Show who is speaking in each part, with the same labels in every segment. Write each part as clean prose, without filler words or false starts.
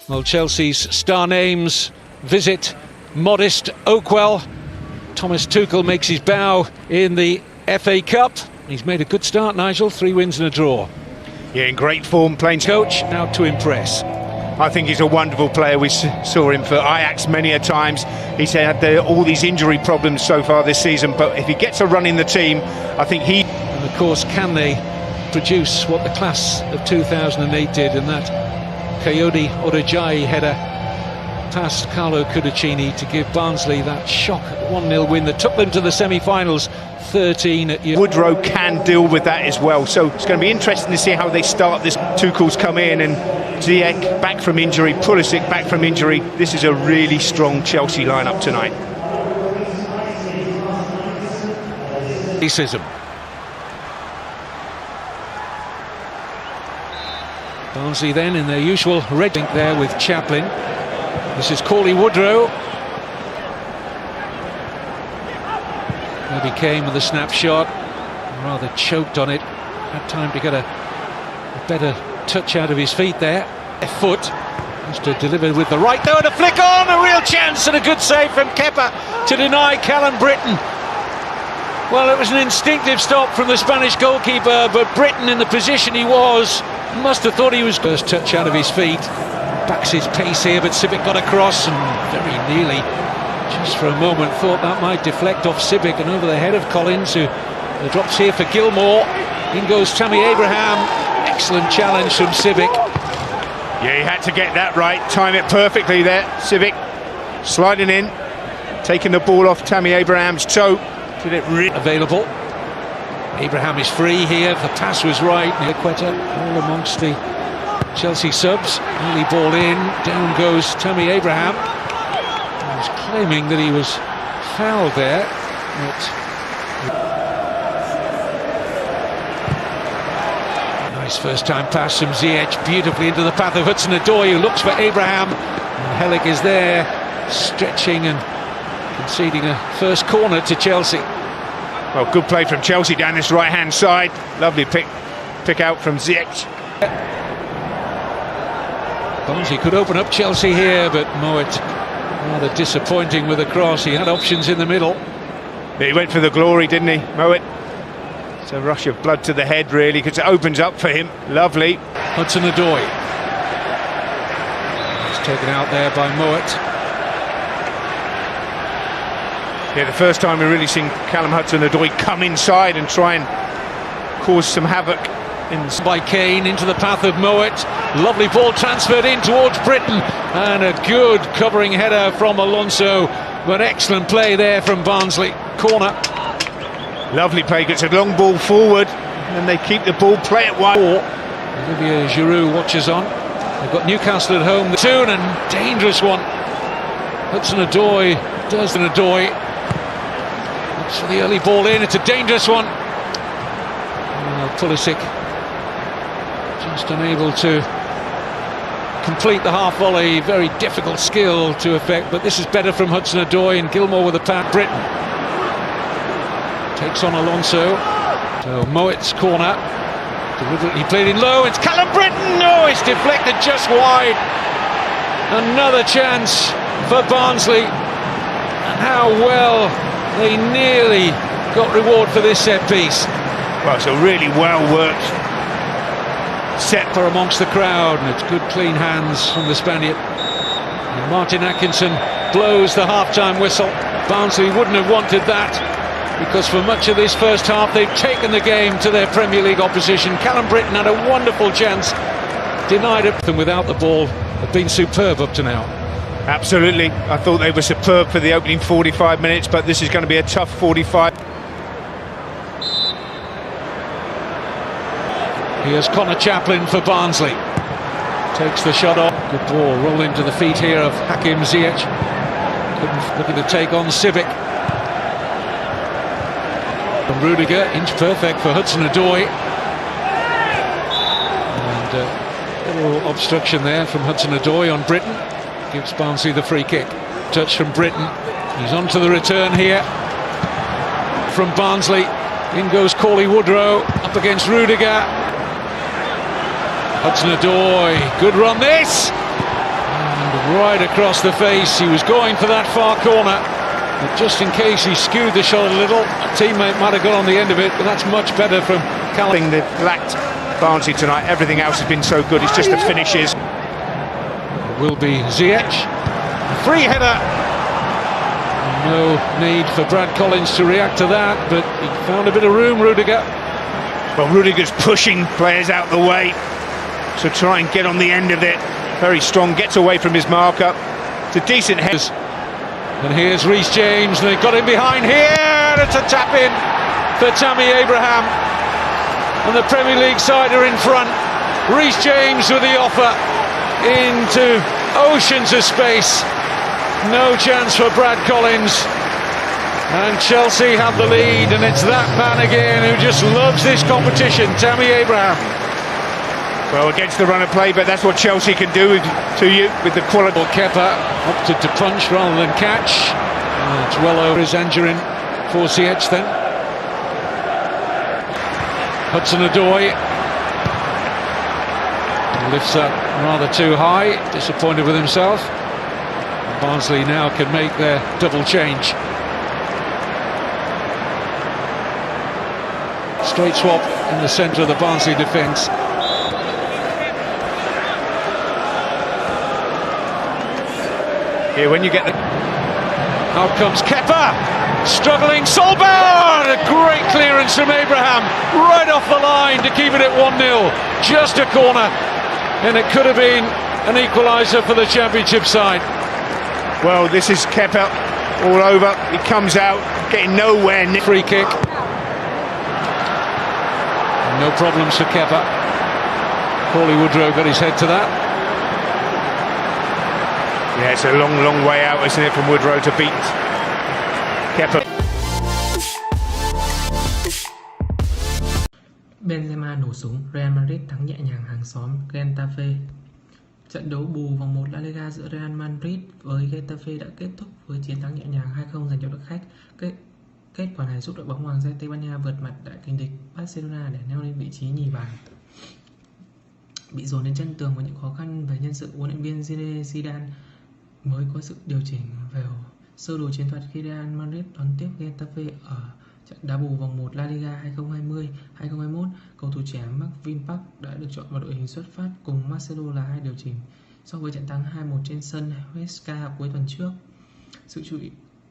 Speaker 1: Well, Chelsea's star names visit modest Oakwell. Thomas Tuchel makes his bow in the FA Cup. He's made a good start, Nigel. 3 wins and a draw.
Speaker 2: Yeah, in great form, playing
Speaker 1: Coach now to impress.
Speaker 2: I think he's a wonderful player. We saw him for Ajax many a times. He's had all these injury problems so far this season, but if he gets a run in the team, I think he...
Speaker 1: And of course, can they produce what the class of 2008 did, and that Coyote Odejayi header past Carlo Cudicini to give Barnsley that shock 1-0 win that took them to the semi-finals 13 at
Speaker 2: Woodrow can deal with that as well, so it's going to be interesting to see how they start this. Tuchel's come in, and Ziyech back from injury, Pulisic back from injury. This is a really strong Chelsea lineup tonight.
Speaker 1: Racism. Barnsley then in their usual red link there with Chaplin. This is Cauley Woodrow. Maybe came with a snapshot, rather choked on it. Had time to get a better touch out of his feet there. Left foot, just to deliver with the right though, and a flick on, a real chance and a good save from Kepa to deny Callum Britton. Well, it was an instinctive stop from the Spanish goalkeeper, but Britton in the position he was must have thought he was... First touch out of his feet, backs his pace here, but Ziyech got across and very nearly, just for a moment, thought that might deflect off Ziyech and over the head of Collins, who drops here for Gilmour. In goes Tammy Abraham. Excellent challenge from Ziyech.
Speaker 2: Yeah, he had to get that right, time it perfectly there. Ziyech sliding in, taking the ball off Tammy Abraham's toe. Did it really
Speaker 1: available? Abraham is free here. The pass was right. Quetta all amongst the Chelsea subs. Early ball in. Down goes Tammy Abraham. He was claiming that he was fouled there. Nice first-time pass from Ziyech, beautifully into the path of Hudson-Odoi, who looks for Abraham. And Hellick is there, stretching and conceding a first corner to Chelsea.
Speaker 2: Well, good play from Chelsea down this right-hand side. Lovely pick out from Ziyech.
Speaker 1: Barnsley could open up Chelsea here, but Moet rather disappointing with a cross. He had options in the middle.
Speaker 2: Yeah, he went for the glory, didn't he, Moet? It's a rush of blood to the head, really, because it opens up for him. Lovely.
Speaker 1: Hudson-Odoi. It's taken out there by Moet.
Speaker 2: Yeah, the first time we've really seen Callum Hudson-Odoi come inside and try and cause some havoc.
Speaker 1: By Kane into the path of Moet. Lovely ball transferred in towards Britton, and a good covering header from Alonso. But excellent play there from Barnsley. Corner.
Speaker 2: Lovely play, gets a long ball forward, and they keep the ball, play it wide.
Speaker 1: Olivier Giroud watches on. They've got Newcastle at home. The tune and dangerous one. Hudson-Odoi does an Odoi. Looks for the early ball in. It's a dangerous one. Pulisic just unable to complete the half volley. Very difficult skill to effect, but this is better from Hudson-Odoi, and Gilmour with the pass. Britton takes on Alonso. So Moet's corner, deliberately played in low. It's Callum Britton. No, it's deflected just wide. Another chance for Barnsley, and how well they nearly got reward for this set piece.
Speaker 2: Well, it's a really well worked set
Speaker 1: for amongst the crowd, and it's good clean hands from the Spaniard. And Martin Atkinson blows the half-time whistle. Barnsley wouldn't have wanted that, because for much of this first half they've taken the game to their Premier League opposition. Callum Britton had a wonderful chance, denied it, and without the ball have been superb up to now.
Speaker 2: Absolutely, I thought they were superb for the opening 45 minutes, but this is going to be a tough 45.
Speaker 1: Here's Connor Chaplin for Barnsley. Takes the shot off. Good ball, roll into the feet here of Hakim Ziyech. Looking to take on Ziyech. From Rudiger, inch perfect for Hudson-Odoi. And a little obstruction there from Hudson-Odoi on Britton. Gives Barnsley the free kick. Touch from Britton. He's on to the return here from Barnsley. In goes Cauley Woodrow, up against Rudiger. Hudson-Odoi, good run this! right across the face. He was going for that far corner, but just in case he skewed the shot a little, a teammate might have got on the end of it, but that's much better from Callum.
Speaker 2: They've lacked Barnsley tonight. Everything else has been so good. It's just the finishes.
Speaker 1: Will be Ziyech. Free header. No need for Brad Collins to react to that, but he found a bit of room, Rudiger.
Speaker 2: Well, Rudiger's pushing players out the way to try and get on the end of it. Very strong, gets away from his marker. It's a decent head.
Speaker 1: And here's Reece James, and they've got him behind here. It's a tap in for Tammy Abraham. And the Premier League side are in front. Reece James with the offer into oceans of space. No chance for Brad Collins. And Chelsea have the lead, and it's that man again who just loves this competition, Tammy Abraham.
Speaker 2: Well, against the run of play, but that's what Chelsea can do to you with the quality.
Speaker 1: Kepa opted to punch rather than catch. It's well over his injury for Ziyech then. Hudson-Odoi lifts up rather too high, disappointed with himself. Barnsley now can make their double change. Straight swap in the centre of the Barnsley defence.
Speaker 2: Here, when you get the...
Speaker 1: Out comes Kepa, struggling, Solberg, a great clearance from Abraham, right off the line to keep it at 1-0, just a corner, and it could have been an equaliser for the Championship side.
Speaker 2: Well, this is Kepa all over, he comes out, getting nowhere near.
Speaker 1: Free kick. No problems for Kepa. Paulie Woodrow got his head to that.
Speaker 2: Yeah, it's a long, long way out, isn't it, from Woodrow to beat Kepa.
Speaker 3: Benzema nổ súng, Real Madrid thắng nhẹ nhàng hàng xóm Getafe. Trận đấu bù vòng 1 La Liga giữa Real Madrid với Getafe đã kết thúc với chiến thắng nhẹ nhàng 2-0 dành cho đội khách. Kết quả này giúp đội bóng Hoàng gia Tây Ban Nha vượt mặt đại kình địch Barcelona để leo lên vị trí nhì bảng. Bị dồn đến chân tường với những khó khăn về nhân sự, huấn luyện viên Zidane mới có sự điều chỉnh về sơ đồ chiến thuật khi Real Madrid đón tiếp Getafe ở trận đá bù vòng 1 La Liga 2020-2021. Cầu thủ trẻ Marvin Park đã được chọn vào đội hình xuất phát cùng Marcelo là hai điều chỉnh so với trận thắng 2-1 trên sân Huesca cuối tuần trước. Sự chú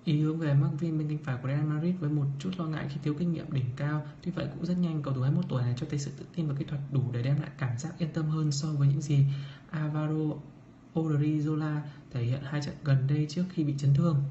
Speaker 3: ý hướng về Marvin bên cánh phải của Real Madrid với một chút lo ngại khi thiếu kinh nghiệm đỉnh cao. Tuy vậy cũng rất nhanh, cầu thủ 21 tuổi này cho thấy sự tự tin và kỹ thuật đủ để đem lại cảm giác yên tâm hơn so với những gì Alvaro Odriozola thể hiện hai trận gần đây trước khi bị chấn thương.